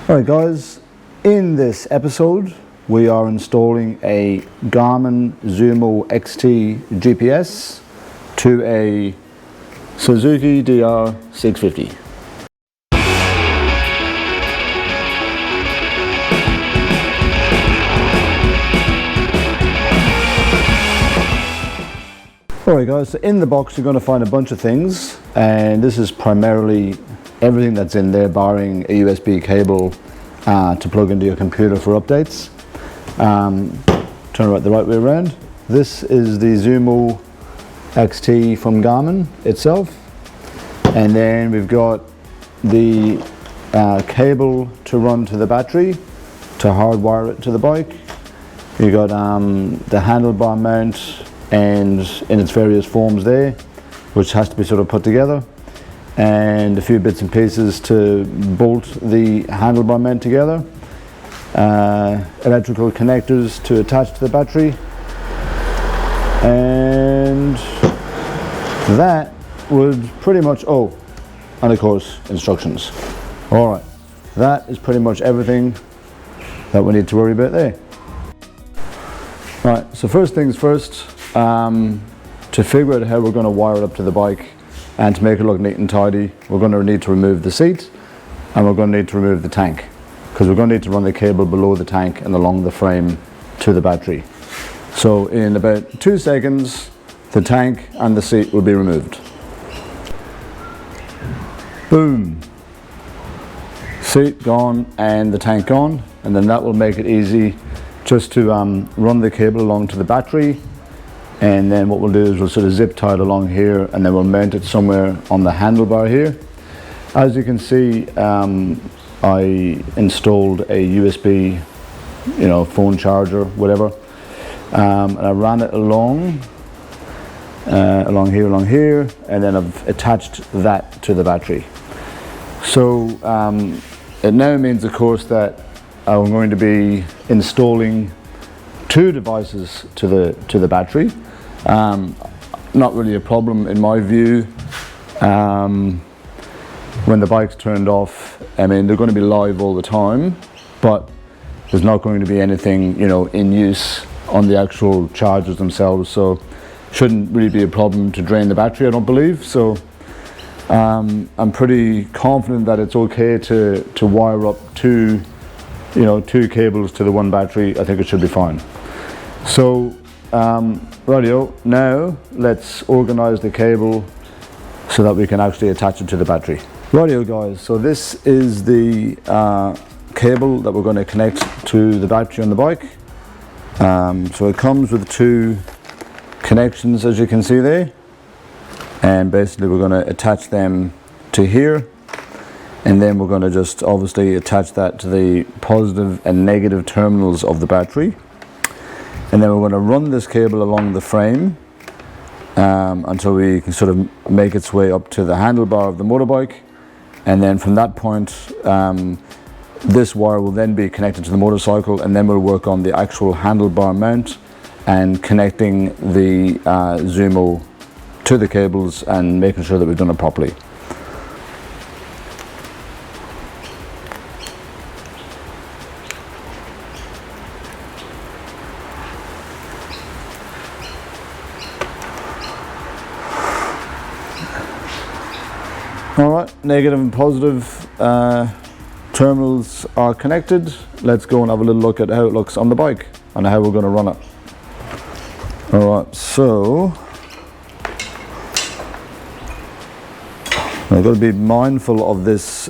Alright guys, in this episode we are installing a Garmin Zumo XT GPS to a Suzuki DR650. Alright guys, so in the box you're going to find a bunch of things, and this is primarily everything that's in there barring a USB cable to plug into your computer for updates. Turn it the right way around. This is the Zumo XT from Garmin itself, and then we've got the cable to run to the battery to hardwire it to the bike. You've got the handlebar mount and in its various forms there, which has to be sort of put together, and a few bits and pieces to bolt the handlebar mount together, electrical connectors to attach to the battery, and that would pretty much, and of course instructions. Alright, that is pretty much everything that we need to worry about there. Right, so first things first, to figure out how we're going to wire it up to the bike and to make it look neat and tidy, we're going to need to remove the seat, and we're going to need to remove the tank, because we're going to need to run the cable below the tank and along the frame to the battery. So in about 2 seconds the tank and the seat will be removed. Boom! Seat gone and the tank gone, and then that will make it easy just to run the cable along to the battery. And then what we'll do is we'll sort of zip tie it along here, and then we'll mount it somewhere on the handlebar here. As you can see, I installed a USB, phone charger, whatever, and I ran it along here, and then I've attached that to the battery. So it now means, of course, that I'm going to be installing 2 devices to the battery. Not really a problem in my view. When the bike's turned off, I mean, they're going to be live all the time, but there's not going to be anything in use on the actual chargers themselves, so shouldn't really be a problem to drain the battery, I don't believe. So I'm pretty confident that it's okay to wire up two cables to the one battery. I think it should be fine. So rightio, now let's organize the cable so that we can actually attach it to the battery. Rightio guys, so this is the cable that we're going to connect to the battery on the bike. So it comes with 2 connections, as you can see there, and basically we're going to attach them to here, and then we're going to just obviously attach that to the positive and negative terminals of the battery. And then we're going to run this cable along the frame until we can sort of make its way up to the handlebar of the motorbike. And then from that point, this wire will then be connected to the motorcycle, and then we'll work on the actual handlebar mount and connecting the Zumo to the cables and making sure that we've done it properly. Alright, negative and positive terminals are connected. Let's go and have a little look at how it looks on the bike and how we're going to run it. Alright, so I've got to be mindful of this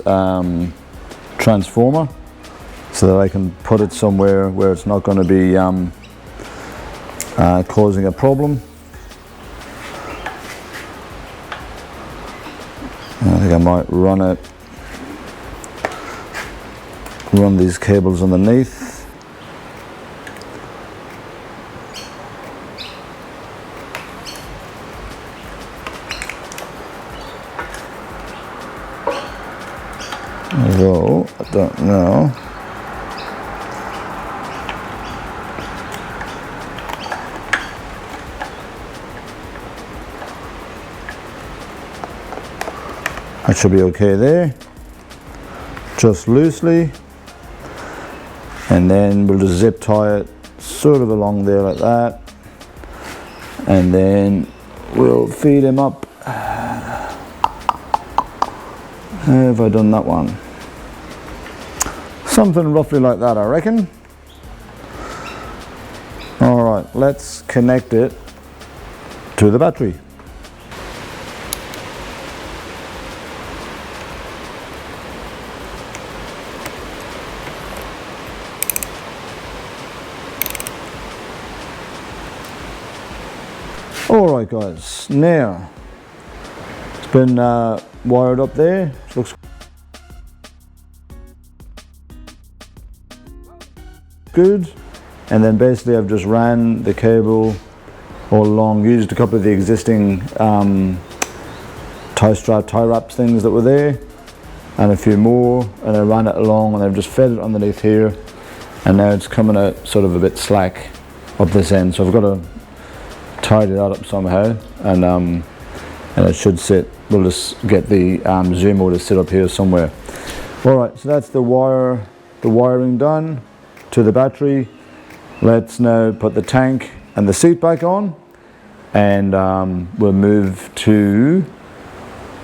transformer so that I can put it somewhere where it's not going to be causing a problem. I think I might run these cables underneath. Although, I don't know. That should be okay there. Just loosely. and then we'll just zip tie it sort of along there like that, and then we'll feed him up. How have I done that one? Something roughly like that, I reckon. Alright, let's connect it to the battery. Alright guys, now it's been wired up there. It looks good. And then basically I've just ran the cable all along, used a couple of the existing tie wraps things that were there, and a few more, and I ran it along, and I've just fed it underneath here, and now it's coming out sort of a bit slack up this end, so I've got to tidy that up somehow, and it should sit. We'll just get the Zumo to sit up here somewhere. Alright, so that's the wiring done to the battery. Let's now put the tank and the seat back on, and we'll move to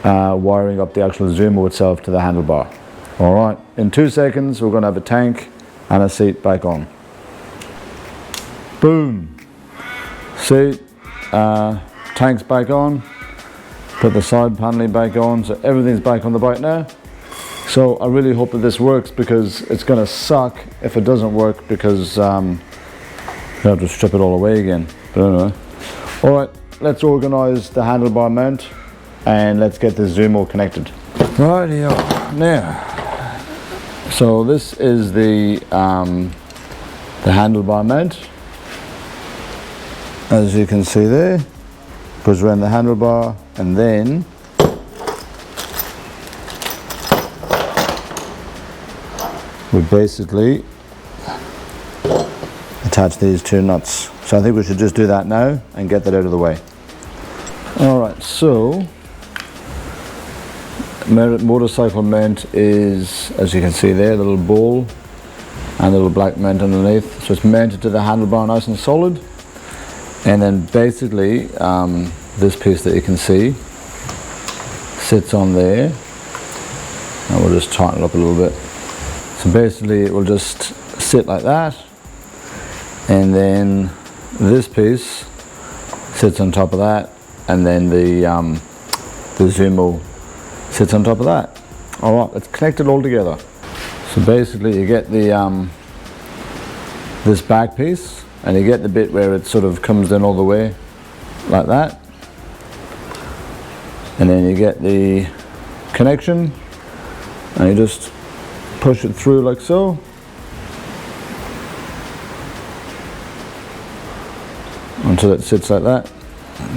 wiring up the actual Zumo itself to the handlebar. Alright, in 2 seconds we're going to have a tank and a seat back on. Boom! Seat, tank's back on, put the side paneling back on, so everything's back on the bike now. So I really hope that this works, because it's going to suck if it doesn't work, because you have to strip it all away again. But anyway. Alright, let's organise the handlebar mount and let's get the Zumo connected. Rightio. Now, so this is the handlebar mount. As you can see there, goes around the handlebar, and then we basically attach these two nuts. So I think we should just do that now and get that out of the way. Alright, so motorcycle mount is, as you can see there, a little ball and a little black mount underneath. So it's mounted to the handlebar nice and solid. And then basically this piece that you can see sits on there, and we'll just tighten it up a little bit. So basically it will just sit like that, and then this piece sits on top of that, and then the Zumo sits on top of that. Alright, let's connect it all together. So basically you get the this back piece, and you get the bit where it sort of comes in all the way like that, and then you get the connection, and you just push it through like so, until it sits like that.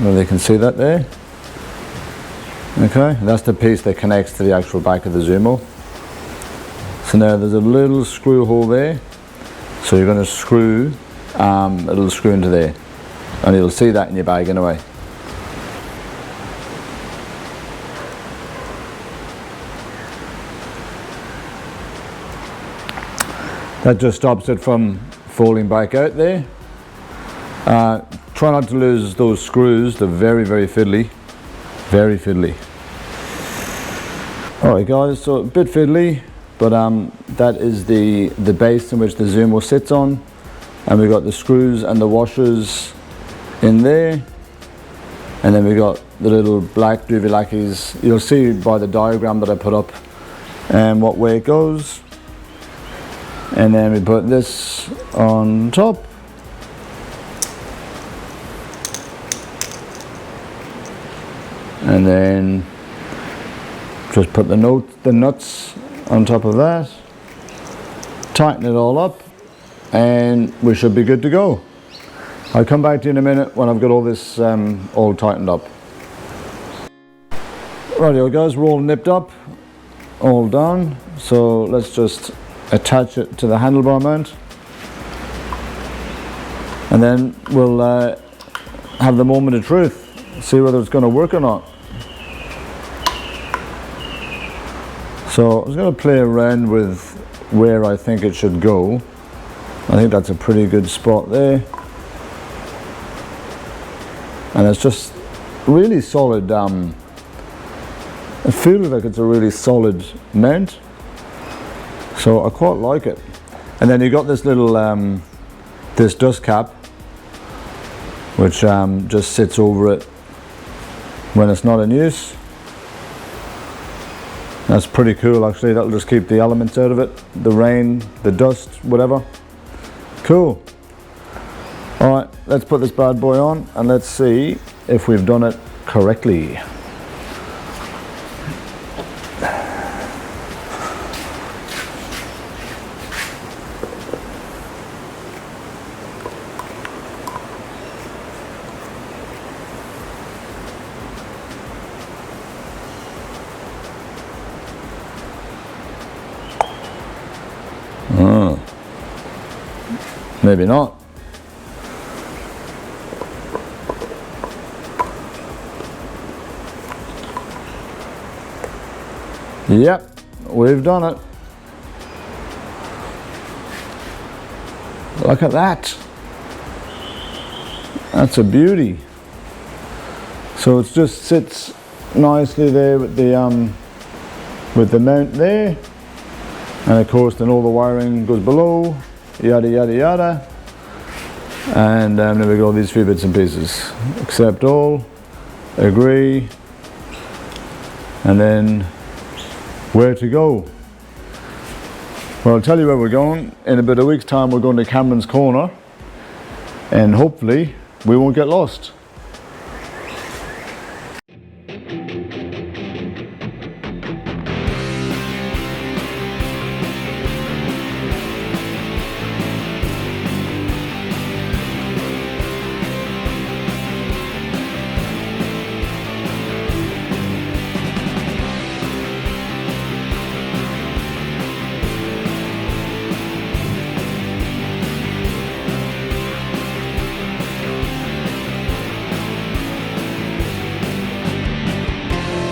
Well, they can see that there. Okay, that's the piece that connects to the actual back of the Zumo. So now there's a little screw hole there, so you're going to screw a little screw into there, and you'll see that in your bag anyway. That just stops it from falling back out there. Try not to lose those screws, they're very, very fiddly. Very fiddly. Alright guys, so a bit fiddly, but that is the base in which the Zumo sits on. And we've got the screws and the washers in there. And then we got the little black doobie lackeys. You'll see by the diagram that I put up what way it goes. And then we put this on top. And then just put the nuts on top of that. Tighten it all up, and we should be good to go. I'll come back to you in a minute when I've got all this all tightened up. Rightio guys, we're all nipped up, all done. So let's just attach it to the handlebar mount, and then we'll have the moment of truth, see whether it's going to work or not. So I was going to play around with where I think it should go. I think that's a pretty good spot there. And it's just really solid. I feel like it's a really solid mount, so I quite like it. And then you got this little this dust cap, which just sits over it when it's not in use. That's pretty cool actually. That'll just keep the elements out of it, the rain, the dust, whatever. Cool. Alright, let's put this bad boy on and let's see if we've done it correctly. Maybe not. Yep, we've done it. Look at that. That's a beauty. So it just sits nicely there with the mount there, and of course then all the wiring goes below. Yada yada yada, and there we go, these few bits and pieces. Accept all, agree, and then where to go? Well, I'll tell you where we're going. In about a week's time we're going to Cameron's Corner, and hopefully we won't get lost.